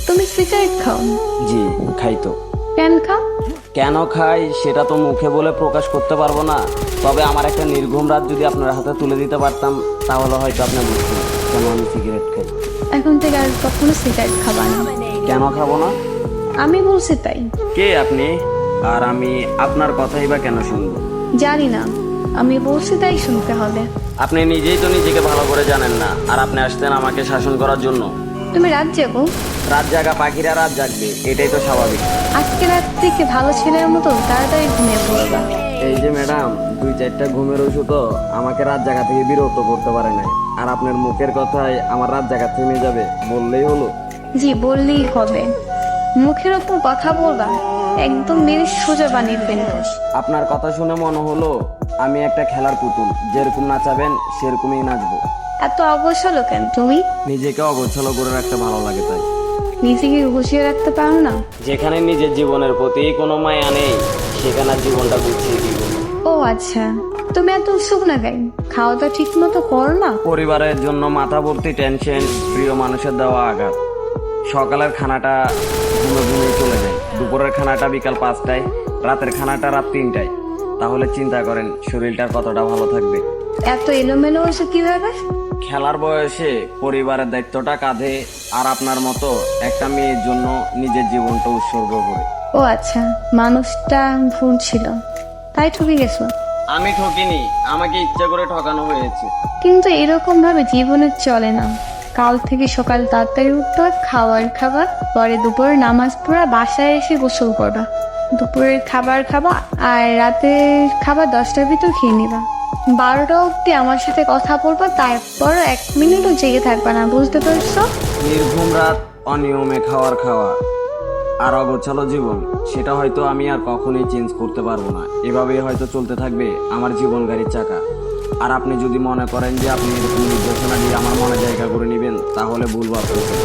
তুমি সিগারেট খাও? জি খাই তো। কেন খাও? কেন খাই সেটা তো মুখে বলে প্রকাশ করতে পারবো না, তবে আমার একটা নির্ঘুম রাত যদি আপনার হাতে তুলে দিতে পারতাম তাহলে হয়তো আপনি বুঝতেন কেন আমি সিগারেট খাই। এখন থেকে আর কখনো সিগারেট খাবা না। কেন খাবো না? আমি বলছি তাই। কে আপনি? আর আমি আপনার কথাই বা কেন শুনবো? জানি না, আমি বলছি তাই শুনতে হবে। আপনি নিজেই তো নিজেকে ভালো করে জানেন না, আর আপনি আসতেন আমাকে শাসন করার জন্য। তুমি রাত জাগো? রাত জাগা পাখিরা রাত জাগবে, এটাই তো স্বাভাবিক। আজকে রাত থেকে ভালো ছেলের মতো তাড়াতাড়ি ঘুমিয়ে পড়বা। এই যে ম্যাডাম, 2-4টা ঘুমের ওষুধও আমাকে রাত জাগা থেকে বিরত করতে পারে নাই, আর আপনার মুখের কথায় আমার রাত জাগা থেমে যাবে বললেই হলো। জি বললেই হবে। মুখের ওপর কথা বলবা, একদম মেরে সোজা বানিয়ে ফেলবো। আপনার কথা শুনে মনে হলো আমি একটা খেলার পুতুল, যেরকম নাচাবেন সেরকমই নাচবো। এত অবসল কেন তুমি? নিজেকে অগোছালো করে রাখতে ভালো লাগে তাই। নিজেকে গুছিয়ে রাখতে পারো না? যেখানে নিজের জীবনের প্রতি কোনো মায়া নেই সেখানে আর জীবনটা গুছিয়ে দিব। ও আচ্ছা, তুমি এত উৎসুক না কেন? খাওয়া দাওয়া ঠিক মতো করো না? পরিবারের জন্য মাথা ভর্তি টেনশন, প্রিয় মানুষের দেওয়া আঘাত। সকালের খানাটা ঘুমে ঘুমিয়ে চলে যায়, দুপুরের খানাটা বিকাল 5টায়, রাতের খানাটা রাত 3টায়। তাহলে চিন্তা করেন শরীরটার কতটা ভালো থাকবে। এত এলোমেলো হয়েছে কিভাবে? খেলার বয়সে পরিবারের দায়িত্বটা কাঁধে, আর আপনার মতো একটা মেয়ের জন্য নিজের জীবনটা উৎসর্গ করে। ও আচ্ছা, মানুষটা ভুল ছিল তাই ঠকে গেছো? আমি ঠকিনি, আমাকে ইচ্ছা করে ঠকানো হয়েছে। কিন্তু এরকম ভাবে জীবনে চলে না। কাল থেকে সকাল তাড়াতাড়ি উঠতে হয়, খাবার পরে দুপুরে নামাজ পড়া, বাসায় এসে গোসল করবা, দুপুরের খাবার খাবা, আর রাতের খাবার 10টার ভিতর খেয়ে নিবা। 12টা অব্দি আমার সাথে কথা বলবা, তারপর 1 মিনিটও জেগে থাকবা না, বুঝতে পারছো? নির্ঘুম রাত, অনিয়মে খাওয়া আর অগোছালো জীবন, সেটা হয়তো আমি আর কখনোই চেঞ্জ করতে পারবো না। এভাবেই হয়তো চলতে থাকবে আমার জীবন গাড়ির চাকা। আর আপনি যদি মনে করেন যে আপনি এরকম নির্দেশনা দিয়ে আমার মনে জায়গা করে নেবেন তাহলে ভুল ভাবতেছেন,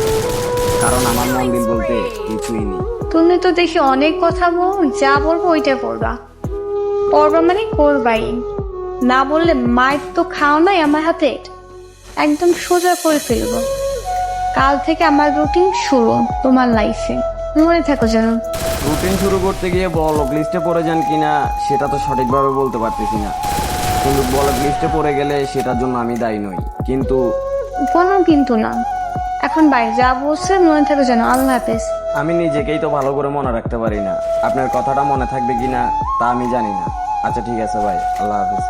কারণ আমার মন দিল বলতে কিছুই নেই। তুমি তো দেখি অনেক কথা বল, যা বলবো ওইটা করবা। করবা মানে করবাই, না বললে মায়ের তো খাও নাই আমার হাতে, একদম সোজা করে ফেলবো। কাল থেকে আমার রুটিন শুরু তোমার লাইফে, মনে থাকো যেন। রুটিন শুরু করতে গিয়ে ব্লক লিস্টে পড়ে যান কিনা সেটা তো সঠিকভাবে বলতে পারতেছি না, কিন্তু ব্লক লিস্টে পড়ে গেলে সেটার জন্য আমি দায়ী নই। কিন্তু কোনো কিন্তু না, এখন বাইরে যা বলছে মনে থাকো যেন। আল্লাহ হাফেজ। আমি নিজেকেই তো ভালো করে মনে রাখতে পারি না, আপনার কথাটা মনে থাকবে কিনা তা আমি জানি না। আচ্ছা ঠিক আছে ভাই, আল্লাহ হাফেজ।